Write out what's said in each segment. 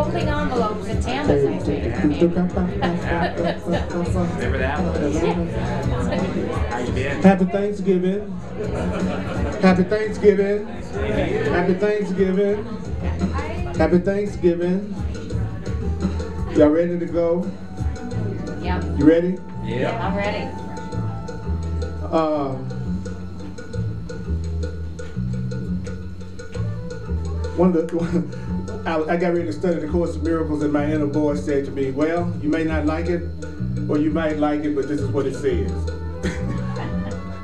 folding envelopes in Tampas, I think. Remember that one? How you been? Happy Thanksgiving. Happy Thanksgiving. Happy Thanksgiving. Happy Thanksgiving. Y'all ready to go? Yep. You ready? Yeah. I'm ready. I got ready to study the Course of Miracles, and my inner voice said to me, well, you may not like it, or you might like it, but this is what it says.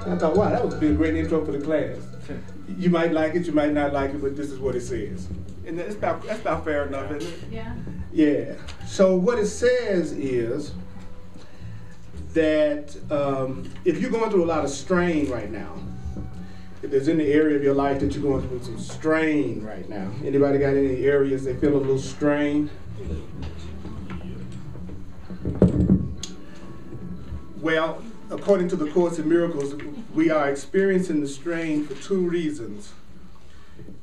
I thought, wow, that would be a great intro for the class. You might like it, you might not like it, but this is what it says. And that's about fair enough, isn't it? Yeah. Yeah. So what it says is that if you're going through a lot of strain right now, if there's any area of your life that you're going through some strain right now, anybody got any areas they feel a little strain? Well, according to the Course in Miracles, we are experiencing the strain for two reasons.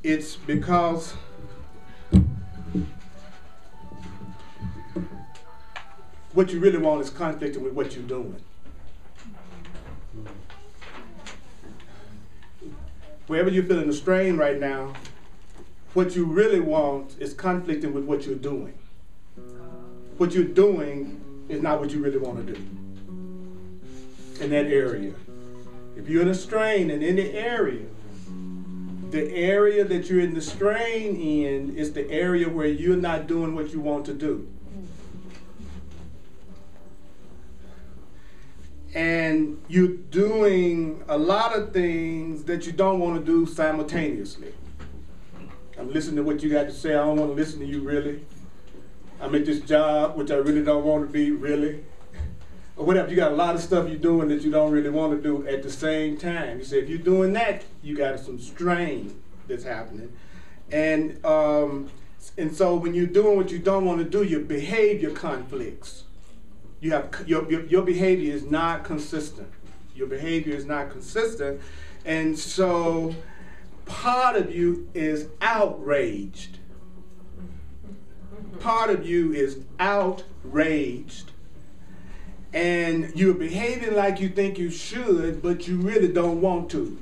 It's because what you really want is conflicting with what you're doing. Wherever you're feeling the strain right now, what you really want is conflicting with what you're doing. What you're doing is not what you really want to do in that area. If you're in a strain in any area, the area that you're in the strain in is the area where you're not doing what you want to do. And you're doing a lot of things that you don't want to do simultaneously. I'm listening to what you got to say. I don't want to listen to you, really. I'm at this job, which I really don't want to be, really. Or whatever. You got a lot of stuff you're doing that you don't really want to do at the same time. You say, if you're doing that, you got some strain that's happening. And so when you're doing what you don't want to do, your behavior conflicts. You have your behavior is not consistent. Your behavior is not consistent, and so part of you is outraged. Part of you is outraged, and you're behaving like you think you should, but you really don't want to.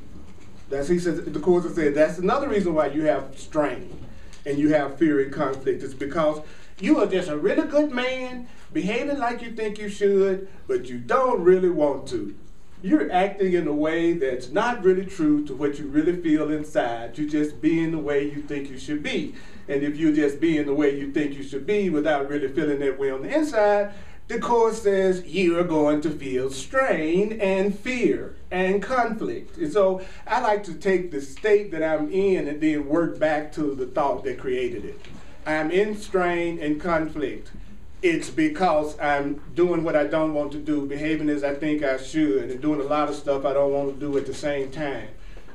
That's, he says, the Course said, that's another reason why you have strain and you have fear and conflict. It's because you are just a really good man, behaving like you think you should, but you don't really want to. You're acting in a way that's not really true to what you really feel inside. You're just being the way you think you should be. And if you're just being the way you think you should be without really feeling that way on the inside, the Course says you are going to feel strain and fear and conflict. And so I like to take the state that I'm in and then work back to the thought that created it. I'm in strain and conflict. It's because I'm doing what I don't want to do, behaving as I think I should, and doing a lot of stuff I don't want to do at the same time.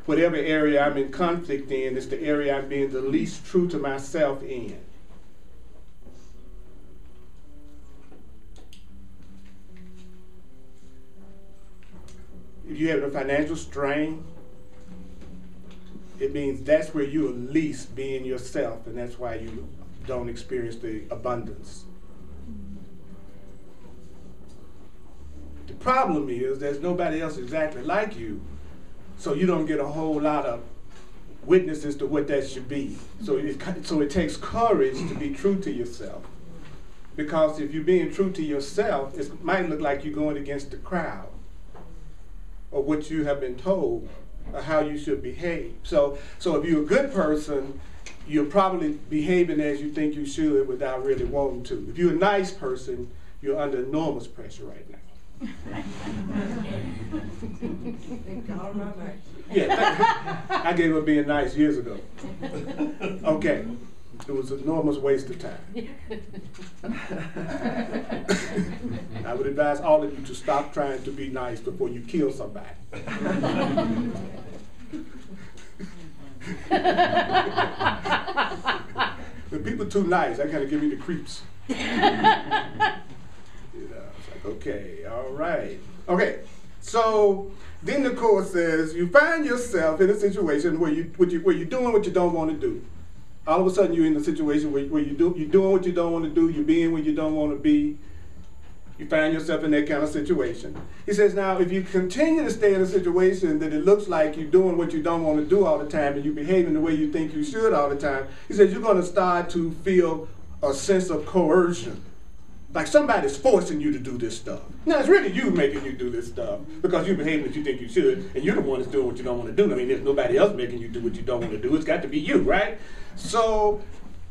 Whatever area I'm in conflict in is the area I'm being the least true to myself in. If you have a financial strain, it means that's where you're least being yourself, and that's why you don't experience the abundance. The problem is there's nobody else exactly like you, so you don't get a whole lot of witnesses to what that should be. So it takes courage to be true to yourself, because if you're being true to yourself, it might look like you're going against the crowd or what you have been told or how you should behave. So if you're a good person, you're probably behaving as you think you should without really wanting to. If you're a nice person, you're under enormous pressure right now. Yeah, I gave up being nice years ago. Okay, it was an enormous waste of time. I would advise all of you to stop trying to be nice before you kill somebody. When people are too nice, that kind of give me the creeps. You know, it's like, okay, all right. Okay, so then the Course says you find yourself in a situation where you're doing what you don't want to do. all of a sudden you're in a situation where you're doing what you don't want to do, you're being where you don't want to be. You find yourself in that kind of situation. He says, now, if you continue to stay in a situation that it looks like you're doing what you don't want to do all the time and you're behaving the way you think you should all the time, he says you're going to start to feel a sense of coercion. Like somebody's forcing you to do this stuff. Now, it's really you making you do this stuff because you're behaving as you think you should, and you're the one that's doing what you don't want to do. I mean, there's nobody else making you do what you don't want to do. It's got to be you, right? So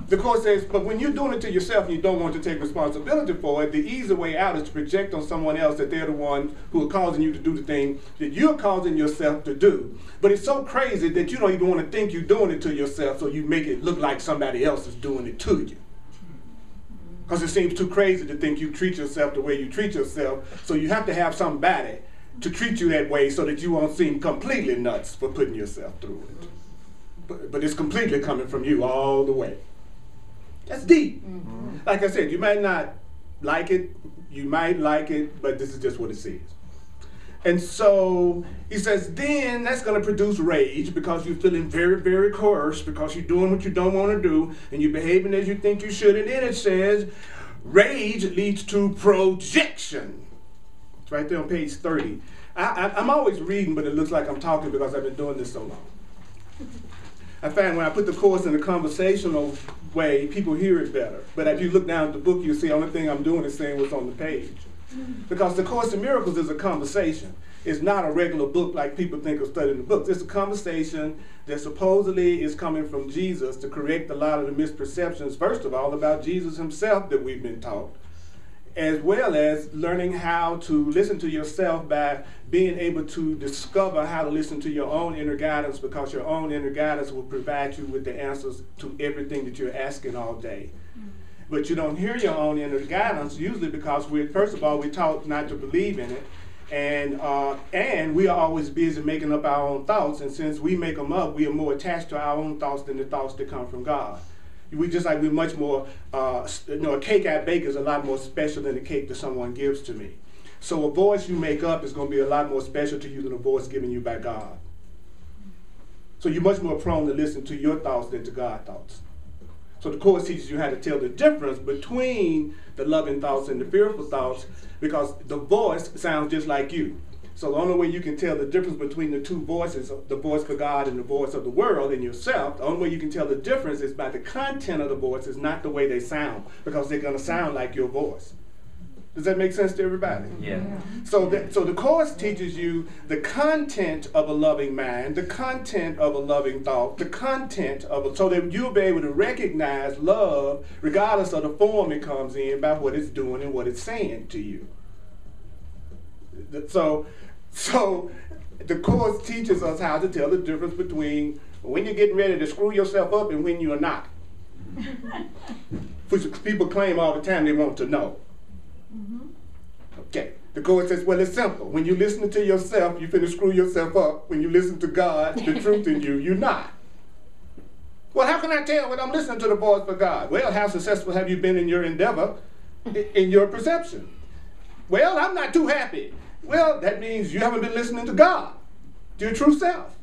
the Court says, but when you're doing it to yourself and you don't want to take responsibility for it, the easy way out is to project on someone else that they're the ones who are causing you to do the thing that you're causing yourself to do. But it's so crazy that you don't even want to think you're doing it to yourself, so you make it look like somebody else is doing it to you. Because it seems too crazy to think you treat yourself the way you treat yourself, so you have to have somebody to treat you that way so that you won't seem completely nuts for putting yourself through it. But it's completely coming from you all the way. That's deep. Mm-hmm. Like I said, you might not like it, you might like it, but this is just what it says. And so he says, then that's going to produce rage because you're feeling very, very coerced because you're doing what you don't want to do and you're behaving as you think you should. And then it says, rage leads to projection. It's right there on page 30. I'm always reading, but it looks like I'm talking because I've been doing this so long. I find when I put the course in a conversational way, people hear it better. But if you look down at the book, you'll see the only thing I'm doing is saying what's on the page. Because the Course in Miracles is a conversation. It's not a regular book like people think of studying the books. It's a conversation that supposedly is coming from Jesus to correct a lot of the misperceptions, first of all, about Jesus himself that we've been taught, as well as learning how to listen to yourself by being able to discover how to listen to your own inner guidance, because your own inner guidance will provide you with the answers to everything that you're asking all day. But you don't hear your own inner guidance usually because first of all, we're taught not to believe in it, and we are always busy making up our own thoughts, and since we make them up, we are more attached to our own thoughts than the thoughts that come from God. We're much more, a cake I bake is a lot more special than the cake that someone gives to me. So a voice you make up is going to be a lot more special to you than a voice given you by God. So you're much more prone to listen to your thoughts than to God's thoughts. So the Course teaches you how to tell the difference between the loving thoughts and the fearful thoughts, because the voice sounds just like you. So the only way you can tell the difference between the two voices, the voice for God and the voice of the world and yourself, the only way you can tell the difference is by the content of the voice, is not the way they sound, because they're going to sound like your voice. Does that make sense to everybody? Yeah. So the Course teaches you the content of a loving mind, the content of a loving thought, the content of so that you'll be able to recognize love regardless of the form it comes in by what it's doing and what it's saying to you. So the Course teaches us how to tell the difference between when you're getting ready to screw yourself up and when you're not. Which people claim all the time they want to know. Okay, the Course says, well, it's simple. When you're listening to yourself, you're finna screw yourself up. When you listen to God, the truth in you, you're not. Well, how can I tell when I'm listening to the voice for God? Well, how successful have you been in your endeavor, in your perception? Well, I'm not too happy. Well, that means you haven't been listening to God, to your true self.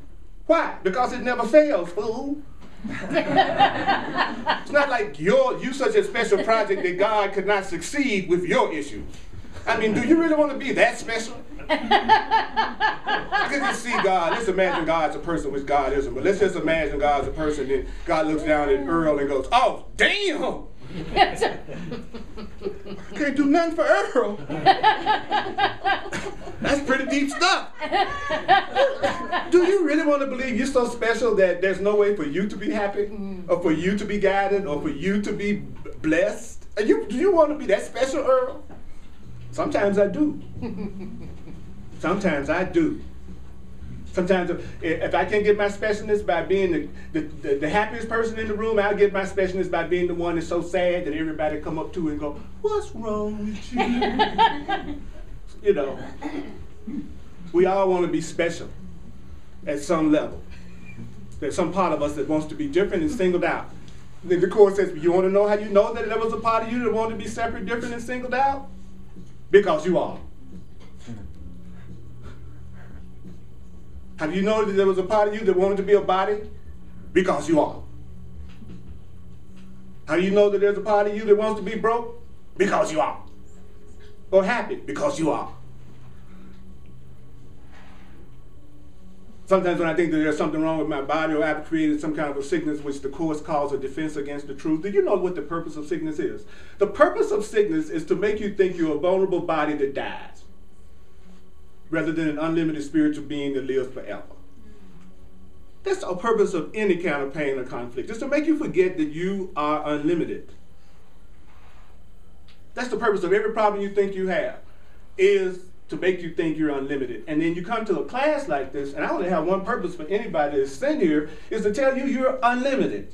Why? Because it never fails, fool. It's not like you such a special project that God could not succeed with your issues. I mean, do you really want to be that special? Because you see God, let's imagine God's a person, which God isn't, but let's just imagine God's a person, and God looks down at Earl and goes, oh, damn! Can't do nothing for Earl. That's pretty deep stuff. Do you really want to believe you're so special that there's no way for you to be happy, or for you to be guided, or for you to be blessed? Do you want to be that special, Earl? Sometimes I do. Sometimes I do. Sometimes if I can't get my specialness by being the happiest person in the room, I'll get my specialness by being the one that's so sad that everybody come up to and go, what's wrong with you? You know, we all want to be special at some level. There's some part of us that wants to be different and singled out. Then the Course says, you want to know how you know that there was a part of you that wanted to be separate, different, and singled out? Because you are. How do you know that there was a part of you that wanted to be a body? Because you are. How do you know that there's a part of you that wants to be broke? Because you are. Or happy? Because you are. Sometimes when I think that there's something wrong with my body or I've created some kind of a sickness which the Course calls a defense against the truth, do you know what the purpose of sickness is? The purpose of sickness is to make you think you're a vulnerable body that dies, rather than an unlimited spiritual being that lives forever. That's the purpose of any kind of pain or conflict, just to make you forget that you are unlimited. That's the purpose of every problem you think you have, is to make you think you're unlimited. And then you come to a class like this, and I only have one purpose for anybody that's sitting here, is to tell you you're unlimited,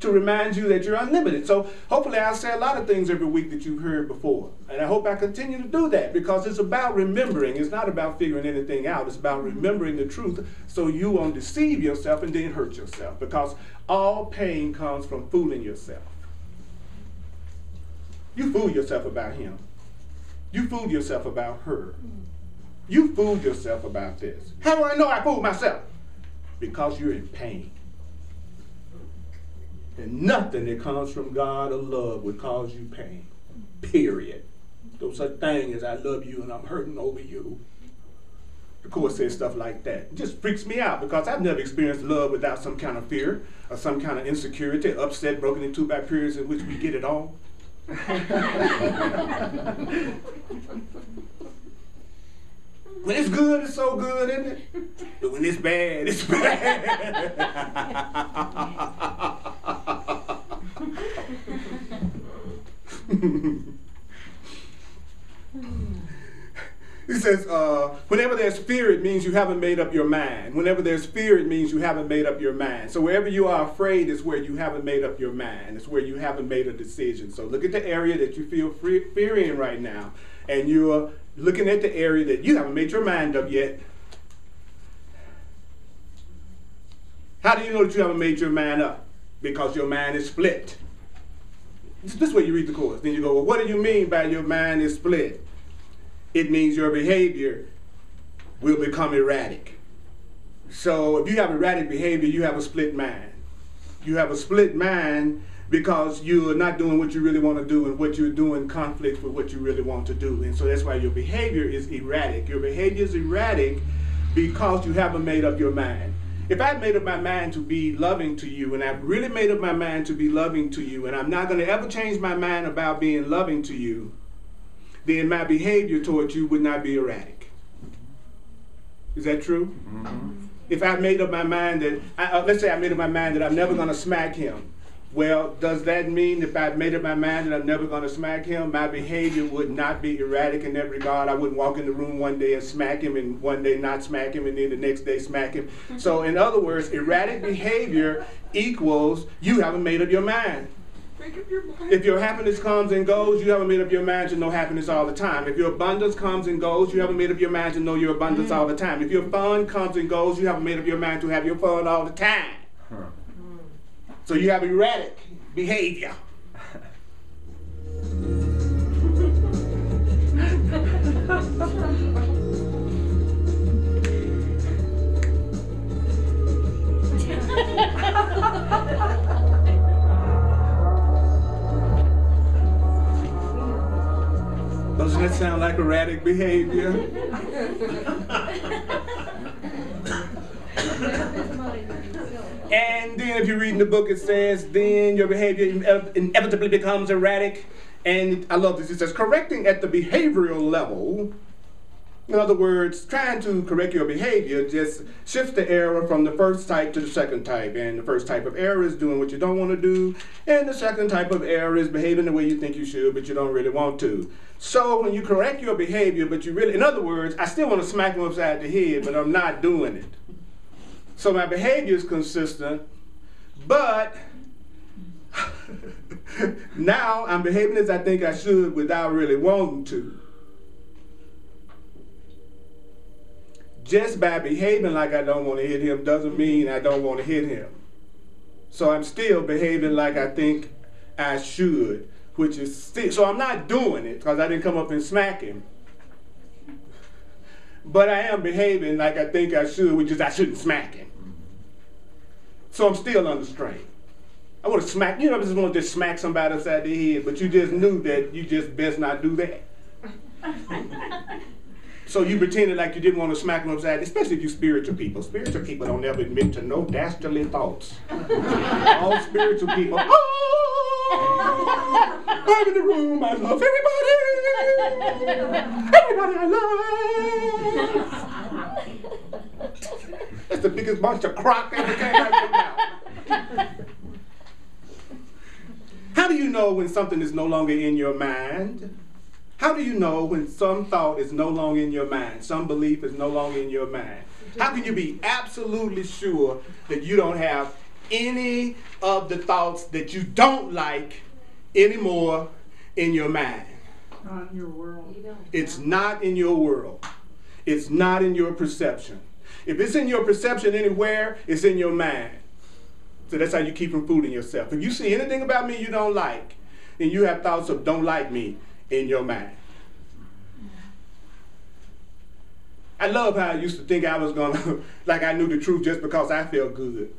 to remind you that you're unlimited. So hopefully I'll say a lot of things every week that you've heard before. And I hope I continue to do that, because it's about remembering. It's not about figuring anything out. It's about remembering the truth so you won't deceive yourself and then hurt yourself, because all pain comes from fooling yourself. You fool yourself about him. You fooled yourself about her. You fooled yourself about this. How do I know I fooled myself? Because you're in pain. And nothing that comes from God or love would cause you pain. Period. No such thing as I love you and I'm hurting over you. The Course says stuff like that. It just freaks me out, because I've never experienced love without some kind of fear or some kind of insecurity, upset, broken into by periods in which we get it all. When it's good, it's so good, isn't it? But when it's bad, it's bad. He says, whenever there's fear, it means you haven't made up your mind. Whenever there's fear, it means you haven't made up your mind. So wherever you are afraid is where you haven't made up your mind. It's where you haven't made a decision. So look at the area that you feel fear in right now, and you're looking at the area that you haven't made your mind up yet. How do you know that you haven't made your mind up? Because your mind is split. This is where you read the Course. Then you go, well, what do you mean by your mind is split? It means your behavior will become erratic. So if you have erratic behavior, you have a split mind. You have a split mind because you're not doing what you really want to do, and what you're doing conflicts with what you really want to do. And so that's why your behavior is erratic. Your behavior is erratic because you haven't made up your mind. If I've made up my mind to be loving to you, and I've really made up my mind to be loving to you, and I'm not going to ever change my mind about being loving to you, then my behavior towards you would not be erratic. Is that true? Mm-hmm. If I made up my mind that, let's say I made up my mind that I'm never going to smack him. Well, does that mean if I made up my mind that I'm never going to smack him, my behavior would not be erratic in that regard? I wouldn't walk in the room one day and smack him, and one day not smack him, and then the next day smack him. So in other words, erratic behavior equals you haven't made up your mind. If your happiness comes and goes, you haven't made up your mind to know happiness all the time. If your abundance comes and goes, you haven't made up your mind to know your abundance all the time. If your fun comes and goes, you haven't made up your mind to have your fun all the time. So you have erratic behavior. Doesn't that sound like erratic behavior? And then if you read in the book, it says, then your behavior inevitably becomes erratic. And I love this. It says, correcting at the behavioral level. In other words, trying to correct your behavior just shifts the error from the first type to the second type. And the first type of error is doing what you don't want to do. And the second type of error is behaving the way you think you should, but you don't really want to. So when you correct your behavior, but you really, in other words, I still want to smack him upside the head, but I'm not doing it. So my behavior is consistent, but now I'm behaving as I think I should without really wanting to. Just by behaving like I don't want to hit him doesn't mean I don't want to hit him. So I'm still behaving like I think I should, which is still, so I'm not doing it because I didn't come up and smack him. But I am behaving like I think I should, which is I shouldn't smack him. So I'm still under strain. I want to smack, you know, I just want to just smack somebody upside the head, but you just knew that you just best not do that. So you pretended like you didn't want to smack them upside, especially if you spiritual people. Spiritual people don't ever admit to no dastardly thoughts. All spiritual people, oh, I'm in the room, I love everybody. Everybody I love. That's the biggest bunch of crock ever came out of your mouth. How do you know when something is no longer in your mind? How do you know when some thought is no longer in your mind, some belief is no longer in your mind? How can you be absolutely sure that you don't have any of the thoughts that you don't like anymore in your mind? Not in your world. It's not in your world. It's not in your perception. If it's in your perception anywhere, it's in your mind. So that's how you keep from fooling yourself. If you see anything about me you don't like, then you have thoughts of don't like me in your mind. I love how I used to think I was gonna, like I knew the truth just because I felt good.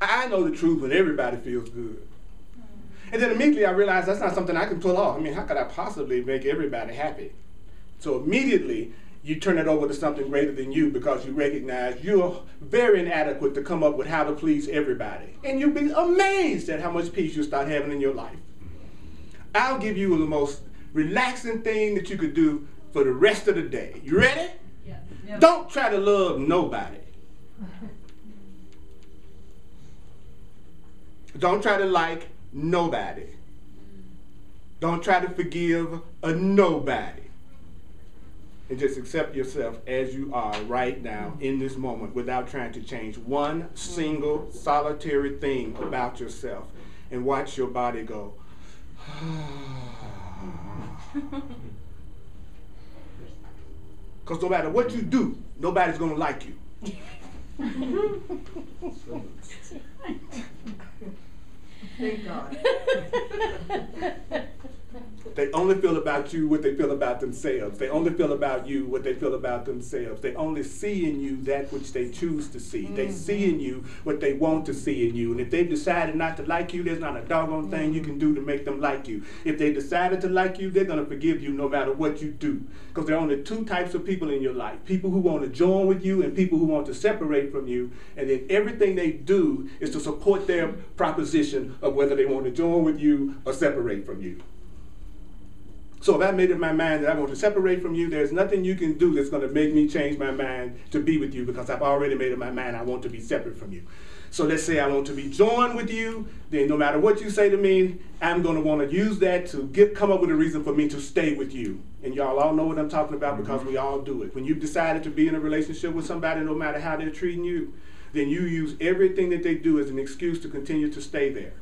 I know the truth when everybody feels good. And then immediately I realized that's not something I can pull off. I mean, how could I possibly make everybody happy? So immediately you turn it over to something greater than you because you recognize you're very inadequate to come up with how to please everybody. And you'll be amazed at how much peace you start having in your life. I'll give you the most relaxing thing that you could do for the rest of the day. You ready? Yeah. Yep. Don't try to love nobody. Don't try to like nobody. Don't try to forgive a nobody. And just accept yourself as you are right now in this moment without trying to change one single solitary thing about yourself. And watch your body go. Because no matter what you do, nobody's going to like you. Thank God. They only feel about you what they feel about themselves. They only feel about you what they feel about themselves. They only see in you that which they choose to see. They see in you what they want to see in you. And if they've decided not to like you, there's not a doggone thing you can do to make them like you. If they decided to like you, they're going to forgive you no matter what you do. Because there are only two types of people in your life. People who want to join with you and people who want to separate from you. And then everything they do is to support their proposition of whether they want to join with you or separate from you. So if I made up my mind that I want to separate from you, there's nothing you can do that's going to make me change my mind to be with you because I've already made up my mind I want to be separate from you. So let's say I want to be joined with you, then no matter what you say to me, I'm going to want to use that to come up with a reason for me to stay with you. And y'all all know what I'm talking about because we all do it. When you've decided to be in a relationship with somebody, no matter how they're treating you, then you use everything that they do as an excuse to continue to stay there.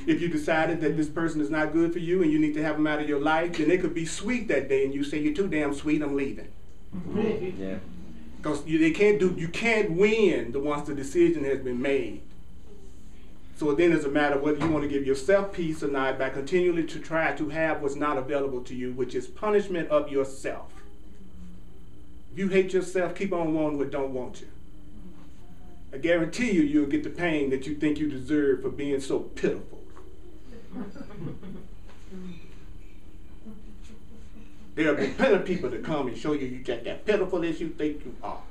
If you decided that this person is not good for you and you need to have them out of your life, then they could be sweet that day and you say, you're too damn sweet, I'm leaving. Yeah. Because you can't win once the decision has been made. So then it's a matter of whether you want to give yourself peace or not by continually to try to have what's not available to you, which is punishment of yourself. If you hate yourself, keep on wanting what don't want you. I guarantee you, you'll get the pain that you think you deserve for being so pitiful. There'll be plenty of people that come and show you just that pitiful as you think you are.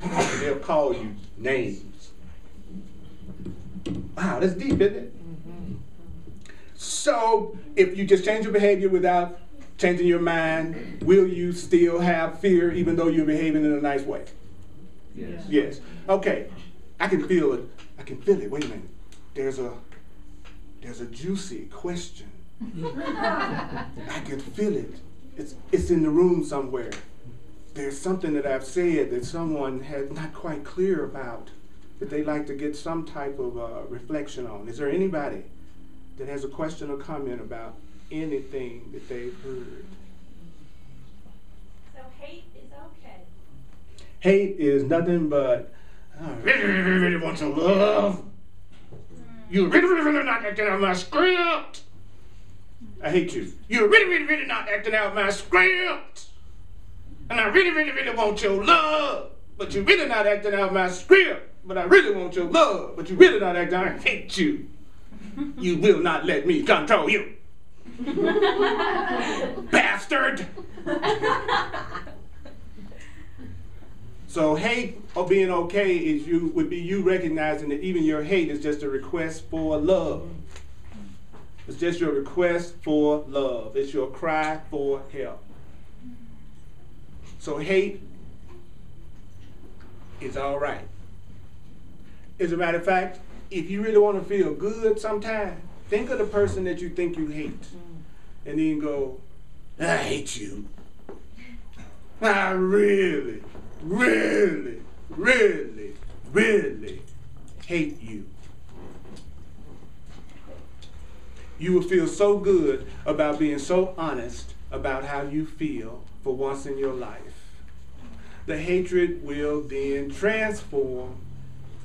And they'll call you names. Wow, that's deep, isn't it? So, if you just change your behavior without changing your mind, will you still have fear even though you're behaving in a nice way? Yes. Yes. Okay. I can feel it. I can feel it. Wait a minute. There's a juicy question. I can feel it. It's in the room somewhere. There's something that I've said that someone has not quite clear about that they'd like to get some type of reflection on. Is there anybody that has a question or comment about anything that they've heard? So hate is okay. Hate is nothing but I really want your love. You really not acting out my script. I hate you. You're really not acting out my script. And I really want your love. But you're really not acting out my script. but I really want your love. But you really not acting. I hate you. You will not let me control you. Bastard. So hate or being okay would be you recognizing that even your hate is just a request for love. It's just your request for love. It's your cry for help. So hate is all right. As a matter of fact, if you really want to feel good sometime, think of the person that you think you hate. And then go, I hate you. I really, really, really, really hate you. You will feel so good about being so honest about how you feel for once in your life. The hatred will then transform,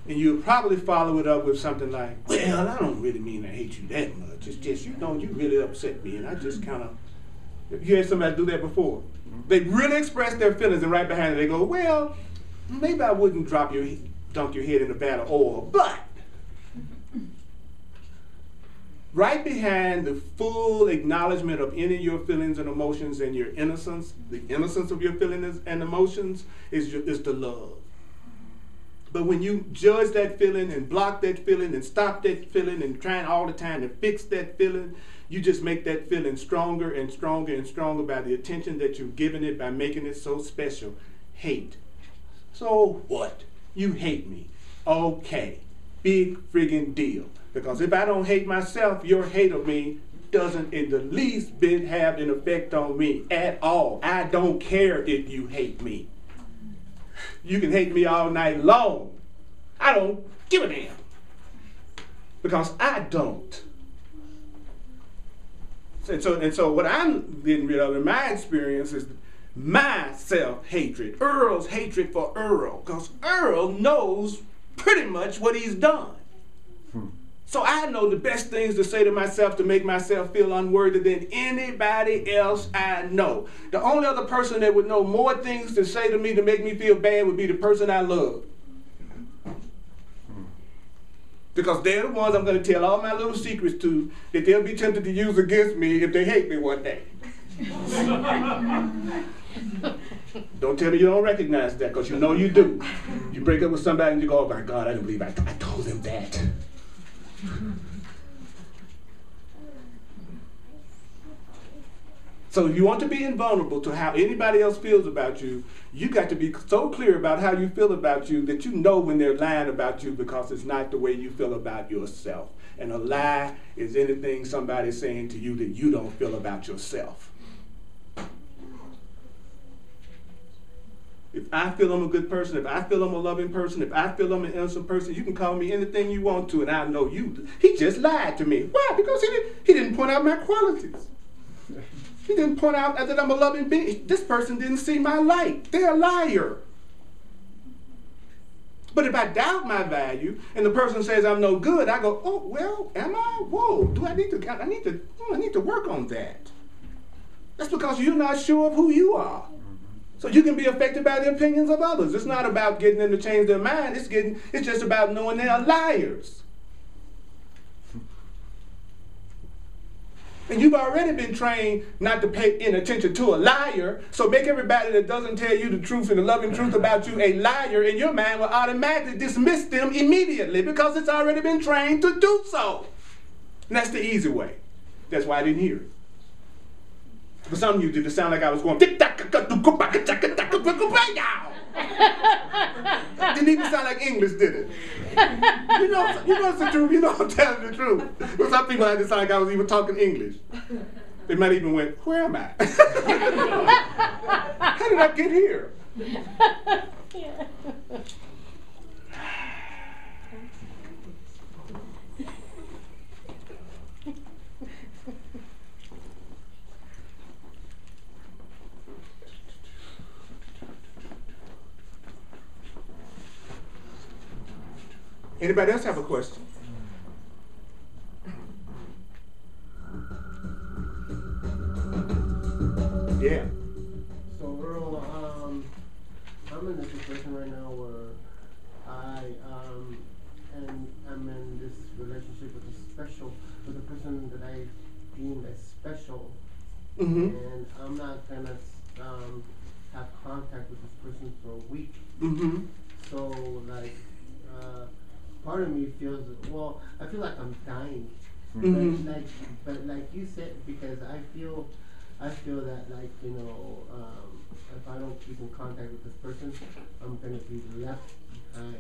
and you'll probably follow it up with something like, well, I don't really mean I hate you that much. It's just, you really upset me, and I just kind of, you had somebody do that before. They really express their feelings, and right behind it they go, well, maybe I wouldn't dunk your head in a vat of oil, but right behind the full acknowledgement of any of your feelings and emotions and your innocence, the innocence of your feelings and emotions is the love. But when you judge that feeling and block that feeling and stop that feeling and trying all the time to fix that feeling, you just make that feeling stronger and stronger and stronger by the attention that you're giving it, by making it so special. Hate. So what? You hate me. Okay. Big friggin' deal. Because if I don't hate myself, your hate of me doesn't in the least bit have an effect on me at all. I don't care if you hate me. You can hate me all night long. I don't give a damn. Because I don't. And so what I'm getting rid of in my experience is my self-hatred. Earl's hatred for Earl. Because Earl knows pretty much what he's done. So I know the best things to say to myself to make myself feel unworthy than anybody else I know. The only other person that would know more things to say to me to make me feel bad would be the person I love. Because they're the ones I'm going to tell all my little secrets to that they'll be tempted to use against me if they hate me one day. Don't tell me you don't recognize that, because you know you do. You break up with somebody and you go, oh my God, I don't believe I told them that. So if you want to be invulnerable to how anybody else feels about you, you got to be so clear about how you feel about you that you know when they're lying about you, because it's not the way you feel about yourself. And a lie is anything somebody's saying to you that you don't feel about yourself. If I feel I'm a good person, if I feel I'm a loving person, if I feel I'm an innocent person, you can call me anything you want to, and I know you. He just lied to me. Why? Because he didn't point out my qualities. He didn't point out that I'm a loving being. This person didn't see my light. They're a liar. But if I doubt my value and the person says I'm no good, I go, oh, well, am I? Whoa, I need to work on that. That's because you're not sure of who you are. So you can be affected by the opinions of others. It's not about getting them to change their mind. It's just about knowing they are liars. And you've already been trained not to pay any attention to a liar. So make everybody that doesn't tell you the truth and the loving truth about you a liar, and your mind will automatically dismiss them immediately because it's already been trained to do so. And that's the easy way. That's why I didn't hear it. For some of you, did it sound like I was going, didn't even sound like English, did it? You know it's the truth. You know I'm telling the truth. But some people had to sound like I was even talking English. They might even went, where am I? How did I get here? Yeah. Anybody else have a question? Yeah. So Earl, I'm in a situation right now where and I'm in this relationship with a person that I deem as special, and I'm not gonna have contact with this person for a week. So like, part of me feels, well, I feel like I'm dying. But like you said, because I feel that, like, you know, if I don't keep in contact with this person, I'm gonna be left behind.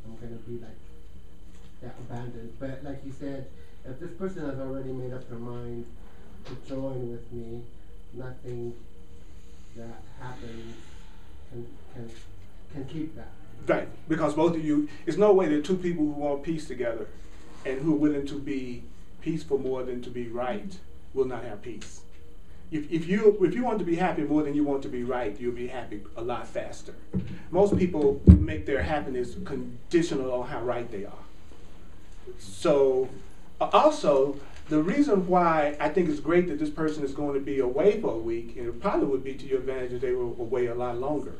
I'm gonna be like that, abandoned. But like you said, if this person has already made up their mind to join with me, nothing that happens can keep that. Right, because both of you, there's no way there are two people who want peace together and who are willing to be peaceful more than to be right will not have peace. If you want to be happy more than you want to be right, you'll be happy a lot faster. Most people make their happiness conditional on how right they are. So, also, the reason why I think it's great that this person is going to be away for a week, and it probably would be to your advantage if they were away a lot longer.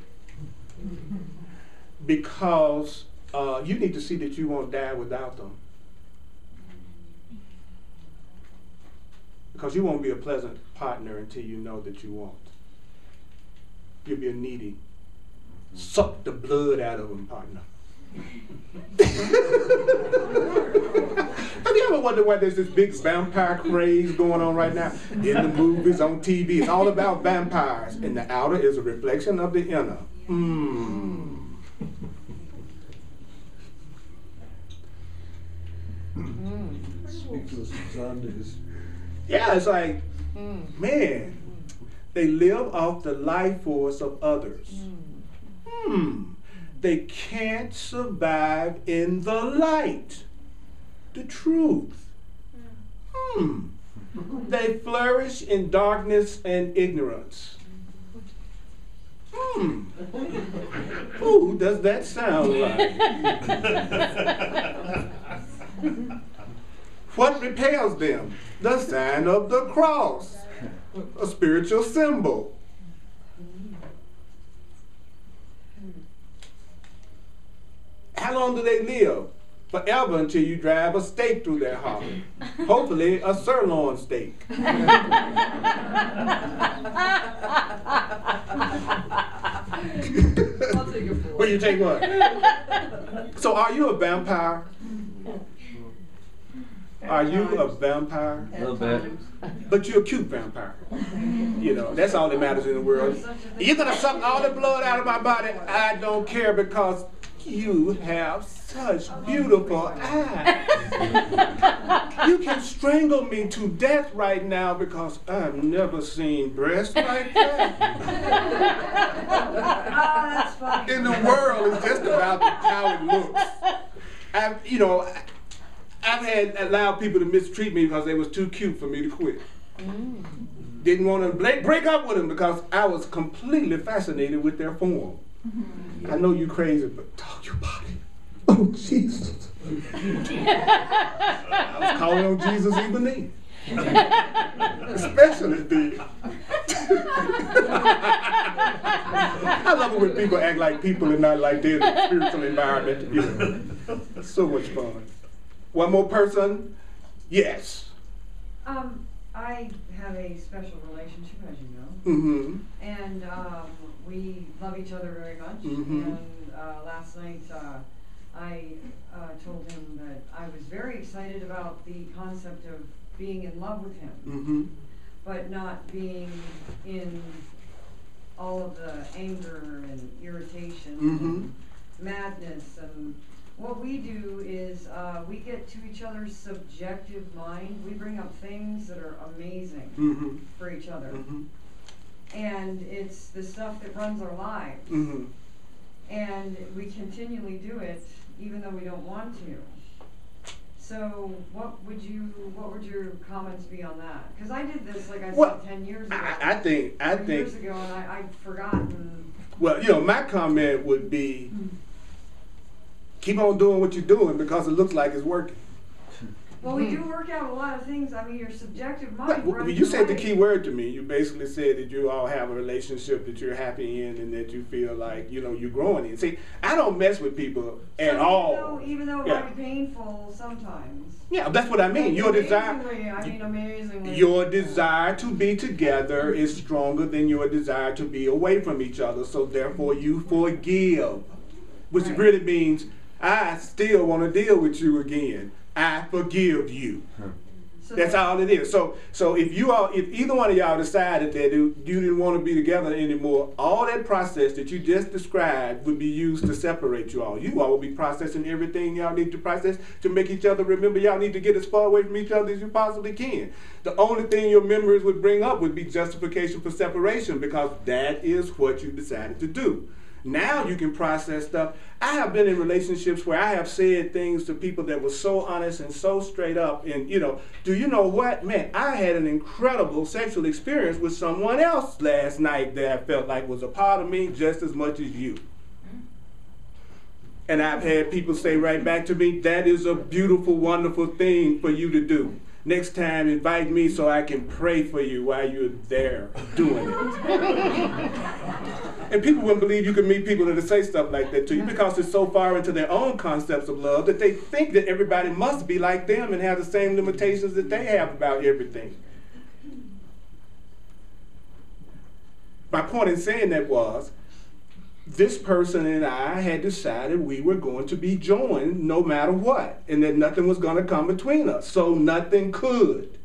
Because you need to see that you won't die without them. Because you won't be a pleasant partner until you know that you won't. You'll be a needy. Suck the blood out of them, partner. Have you ever wondered why there's this big vampire craze going on right now? In the movies, on TV, it's all about vampires. And the outer is a reflection of the inner. Yeah, it's like, man, they live off the life force of others. They can't survive in the light, the truth. They flourish in darkness and ignorance. Who does that sound like? What repels them? The sign of the cross, a spiritual symbol. How long do they live? Forever, until you drive a stake through their heart. Hopefully a sirloin steak. I'll take it for Will you take what? So are you a vampire? Are you a vampire? A little bit. But you're a cute vampire. You know, that's all that matters in the world. You're gonna suck all the blood out of my body. I don't care, because you have such beautiful eyes. You can strangle me to death right now because I've never seen breasts like that. that's funny. In the world, it's just about how it looks. I've had allowed people to mistreat me because they was too cute for me to quit. Didn't want to break up with them because I was completely fascinated with their form. I know you crazy, but talk your body. Oh, Jesus. I was calling on Jesus even then. Especially then. I love it when people act like people and not like they're in a spiritual environment. You know. It's so much fun. One more person? Yes. I have a special relationship, as you know. And we love each other very much. And last night I told him that I was very excited about the concept of being in love with him, but not being in all of the anger and irritation and madness. And what we do is we get to each other's subjective mind. We bring up things that are amazing for each other. And it's the stuff that runs our lives. And we continually do it even though we don't want to. So what would your comments be on that? Because I did this, like I said, 10 years ago. I think years ago, and I'd forgotten. Well, my comment would be, keep on doing what you're doing because it looks like it's working. Well, we do work out a lot of things. I mean, your subjective mind. Well, you said the key word to me. You basically said that you all have a relationship that you're happy in and that you feel like, you know, you're growing in. See, I don't mess with people at all. Even though it might be painful sometimes. Yeah, that's what I mean. Your desire, Amazingly. your desire to be together is stronger than your desire to be away from each other. So therefore, you forgive, which really means I still want to deal with you again. I forgive you. So that's all it is. So if either one of y'all decided that you didn't want to be together anymore, all that process that you just described would be used to separate you all. You all will be processing everything y'all need to process to make each other remember y'all need to get as far away from each other as you possibly can. The only thing your memories would bring up would be justification for separation, because that is what you decided to do. Now you can process stuff. I have been in relationships where I have said things to people that were so honest and so straight up. And, you know, do you know what? Man, I had an incredible sexual experience with someone else last night that I felt like was a part of me just as much as you. And I've had people say right back to me, that is a beautiful, wonderful thing for you to do. Next time, invite me so I can pray for you while you're there doing it. And people wouldn't believe you could meet people that say stuff like that to you, because it's so far into their own concepts of love that they think that everybody must be like them and have the same limitations that they have about everything. My point in saying that was, this person and I had decided we were going to be joined no matter what, and that nothing was going to come between us, so nothing could.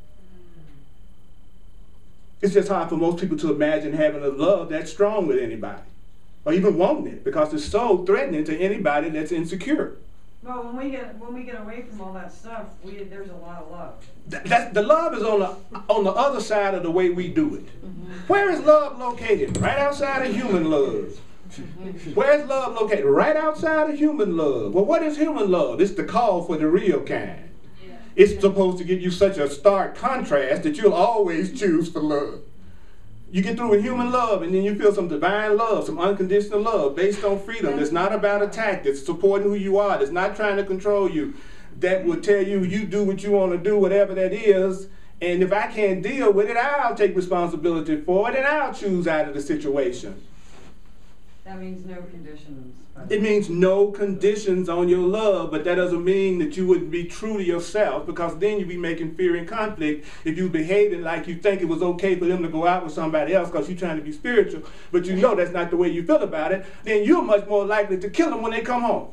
It's just hard for most people to imagine having a love that strong with anybody, or even wanting it, because it's so threatening to anybody that's insecure. Well, when we get away from all that stuff, there's a lot of love. The love is on the other side of the way we do it. Where is love located? Right outside of human love. Where is love located? Right outside of human love. Well, what is human love? It's the call for the real kind. It's supposed to give you such a stark contrast that you'll always choose for love. You get through with human love, and then you feel some divine love, some unconditional love based on freedom. It's not about attack. It's supporting who you are. It's not trying to control you. That will tell you, you do what you want to do, whatever that is. And if I can't deal with it, I'll take responsibility for it, and I'll choose out of the situation. That means no conditions. It means no conditions on your love, but that doesn't mean that you wouldn't be true to yourself, because then you'd be making fear and conflict if you're behaving like you think it was okay for them to go out with somebody else because you're trying to be spiritual, but you know that's not the way you feel about it. Then you're much more likely to kill them when they come home.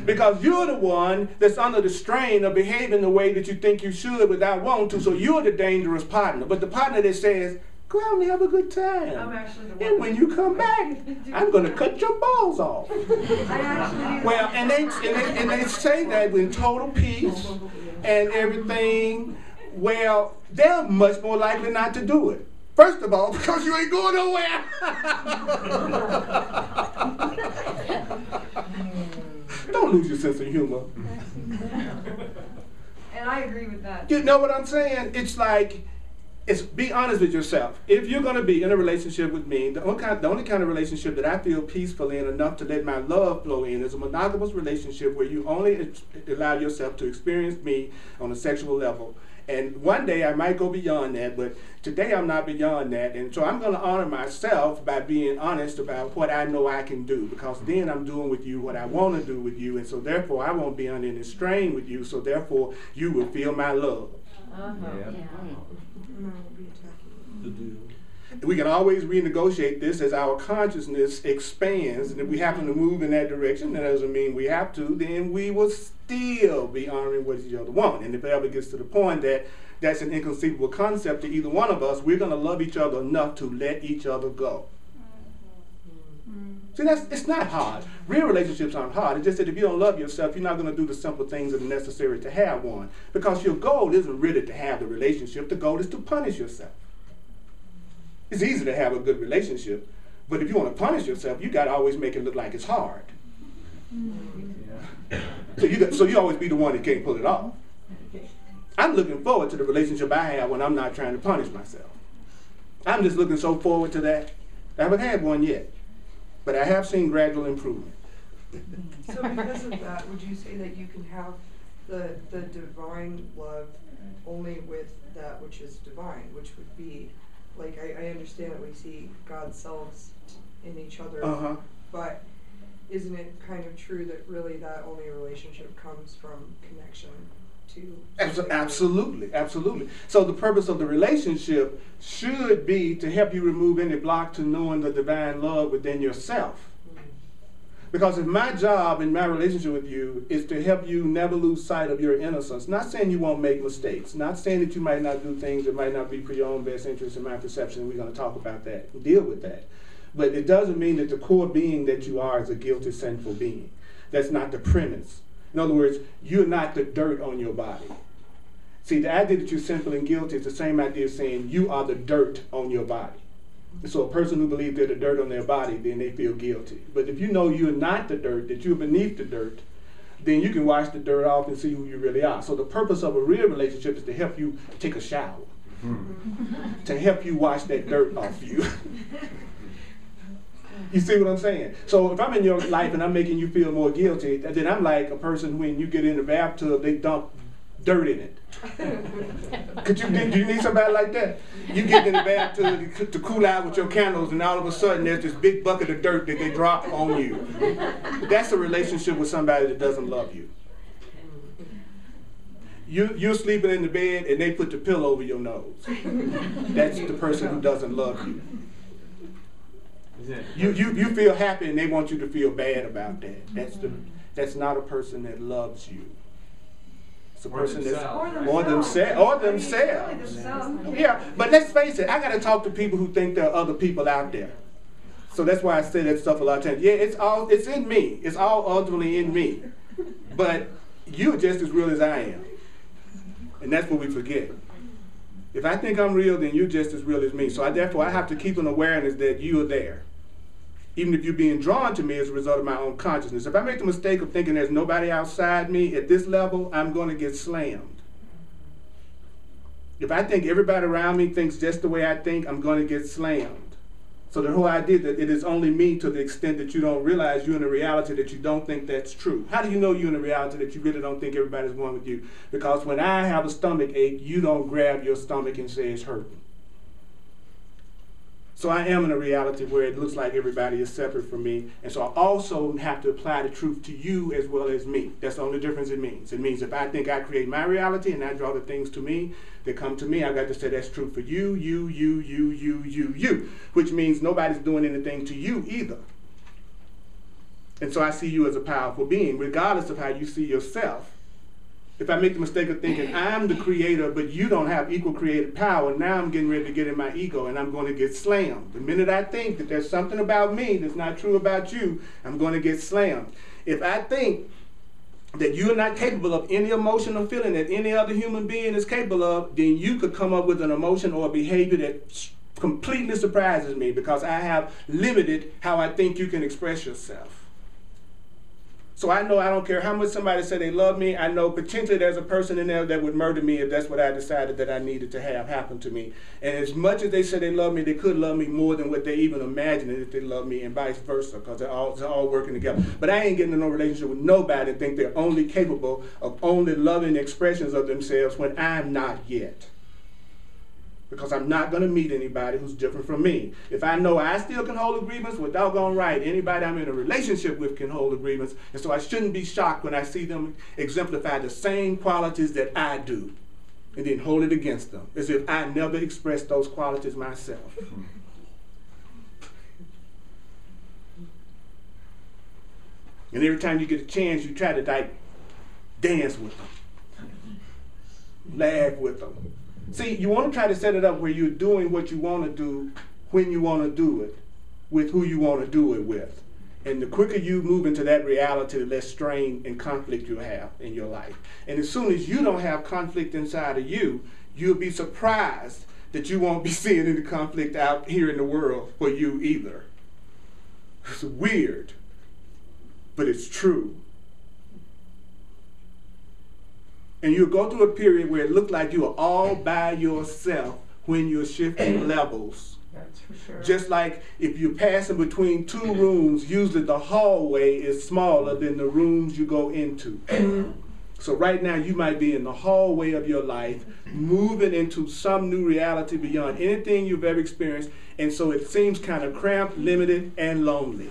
Because you're the one that's under the strain of behaving the way that you think you should without wanting to, so you're the dangerous partner. But the partner that says, go out and have a good time. I'm actually the one. And when you come back, I'm going to cut your balls off. Well, and they say that in total peace and everything. Well, they're much more likely not to do it. First of all, because you ain't going nowhere. Don't lose your sense of humor. And I agree with that. You know what I'm saying? It's like, be honest with yourself. If you're going to be in a relationship with me, the only kind of relationship that I feel peaceful in enough to let my love flow in is a monogamous relationship where you only allow yourself to experience me on a sexual level. And one day I might go beyond that, but today I'm not beyond that. And so I'm going to honor myself by being honest about what I know I can do, because then I'm doing with you what I want to do with you. And so therefore I won't be under any strain with you. So therefore you will feel my love. We can always renegotiate this as our consciousness expands, and if we happen to move in that direction, that doesn't mean we have to, then we will still be honoring what each other want. And if it ever gets to the point that that's an inconceivable concept to either one of us, we're going to love each other enough to let each other go. See, it's not hard. Real relationships aren't hard. It's just that if you don't love yourself, you're not going to do the simple things that are necessary to have one. Because your goal isn't really to have the relationship. The goal is to punish yourself. It's easy to have a good relationship, but if you want to punish yourself, you got to always make it look like it's hard. So you always be the one that can't pull it off. I'm looking forward to the relationship I have when I'm not trying to punish myself. I'm just looking so forward to that. I haven't had one yet, but I have seen gradual improvement. So because of that, would you say that you can have the divine love only with that which is divine, which would be, like, I understand that we see God's selves in each other, but isn't it kind of true that really that only relationship comes from connection to Absolutely, absolutely. So the purpose of the relationship should be to help you remove any block to knowing the divine love within yourself. Because if my job in my relationship with you is to help you never lose sight of your innocence, not saying you won't make mistakes, not saying that you might not do things that might not be for your own best interest in my perception, we're going to talk about that and deal with that. But it doesn't mean that the core being that you are is a guilty, sinful being. That's not the premise. In other words, you're not the dirt on your body. See, the idea that you're sinful and guilty is the same idea as saying you are the dirt on your body. And so a person who believes they're the dirt on their body, then they feel guilty. But if you know you're not the dirt, that you're beneath the dirt, then you can wash the dirt off and see who you really are. So the purpose of a real relationship is to help you take a shower, to help you wash that dirt off you. You see what I'm saying? So if I'm in your life and I'm making you feel more guilty, then I'm like a person when you get in the bathtub, they dump dirt in it. Do you need somebody like that? You get in the bathtub to cool out with your candles, and all of a sudden there's this big bucket of dirt that they drop on you. That's a relationship with somebody that doesn't love you. You're sleeping in the bed and they put the pillow over your nose. That's the person who doesn't love you. You feel happy and they want you to feel bad about that. That's not a person that loves you. It's a person that's or themselves. Yeah, but let's face it, I gotta talk to people who think there are other people out there. So that's why I say that stuff a lot of times. Yeah, it's in me. It's all ultimately in me. But you're just as real as I am. And that's what we forget. If I think I'm real, then you're just as real as me. So therefore I have to keep an awareness that you are there. Even if you're being drawn to me as a result of my own consciousness. If I make the mistake of thinking there's nobody outside me at this level, I'm going to get slammed. If I think everybody around me thinks just the way I think, I'm going to get slammed. So the whole idea that it is only me to the extent that you don't realize you're in a reality that you don't think that's true. How do you know you're in a reality that you really don't think everybody's one with you? Because when I have a stomach ache, you don't grab your stomach and say it's hurting. So I am in a reality where it looks like everybody is separate from me. And so I also have to apply the truth to you as well as me. That's the only difference it means. It means if I think I create my reality and I draw the things to me that come to me, I got to say that's true for you, which means nobody's doing anything to you either. And so I see you as a powerful being, regardless of how you see yourself. If I make the mistake of thinking I'm the creator, but you don't have equal creative power, now I'm getting ready to get in my ego and I'm going to get slammed. The minute I think that there's something about me that's not true about you, I'm going to get slammed. If I think that you're not capable of any emotion or feeling that any other human being is capable of, then you could come up with an emotion or a behavior that completely surprises me because I have limited how I think you can express yourself. So I know I don't care how much somebody say they love me, I know potentially there's a person in there that would murder me if that's what I decided that I needed to have happen to me. And as much as they say they love me, they could love me more than what they even imagined if they love me, and vice versa, because they're all working together. But I ain't getting in no relationship with nobody that think they're only capable of only loving expressions of themselves when I'm not yet. Because I'm not going to meet anybody who's different from me. If I know I still can hold agreements, well, doggone right, anybody I'm in a relationship with can hold agreements. And so I shouldn't be shocked when I see them exemplify the same qualities that I do and then hold it against them, as if I never expressed those qualities myself. And every time you get a chance, you try to dance with them, laugh with them. See, you want to try to set it up where you're doing what you want to do when you want to do it, with who you want to do it with. And the quicker you move into that reality, the less strain and conflict you have in your life. And as soon as you don't have conflict inside of you, you'll be surprised that you won't be seeing any conflict out here in the world for you either. It's weird, but it's true. And you'll go through a period where it looks like you are all by yourself when you're shifting levels. That's for sure. Just like if you're passing between two rooms, usually the hallway is smaller than the rooms you go into. So right now you might be in the hallway of your life, moving into some new reality beyond anything you've ever experienced. And so it seems kind of cramped, limited, and lonely.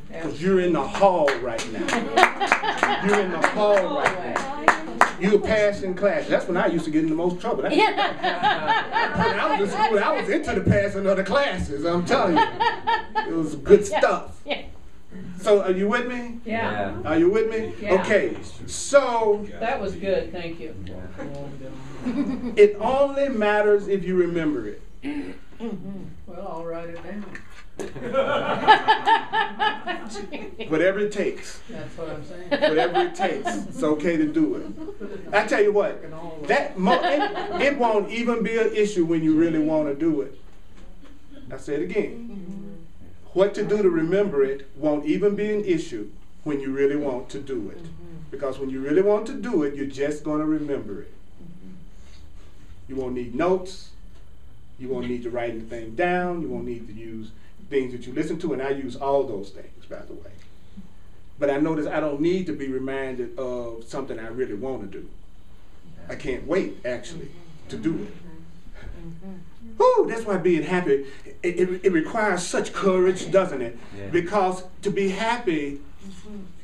Because you're in the hall right now. You're in the hall right now. You're passing classes. That's when I used to get in the most trouble. When I was in school, I was into the passing of the classes, I'm telling you. It was good stuff. So are you with me? Yeah. Are you with me? Yeah. Okay, so That was good, thank you. it only matters if you remember it. Well, I'll write it down. Whatever it takes. That's what I'm saying. Whatever it takes. It's okay to do it. I tell you what, it won't even be an issue when you really want to do it. I say it again. What to do to remember it won't even be an issue when you really want to do it. Because when you really want to do it, you're just going to remember it. You won't need notes. You won't need to write anything down. You won't need to use things that you listen to, and I use all those things, by the way. But I notice I don't need to be reminded of something I really want to do. I can't wait, actually, to do it. Woo, that's why being happy, it requires such courage, doesn't it? Yeah. Because to be happy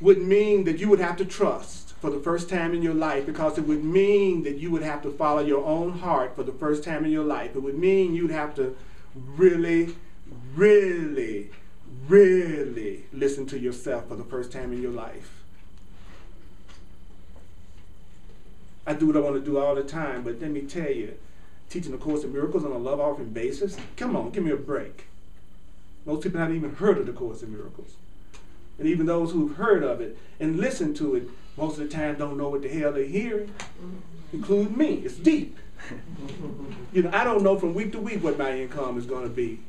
would mean that you would have to trust for the first time in your life, because it would mean that you would have to follow your own heart for the first time in your life. It would mean you'd have to really, really, really listen to yourself for the first time in your life. I do what I want to do all the time, but let me tell you, teaching A Course in Miracles on a love offering basis, come on, give me a break. Most people haven't even heard of the Course in Miracles. And even those who've heard of it and listened to it, most of the time don't know what the hell they're hearing, including me. It's deep. You know, I don't know from week to week what my income is going to be,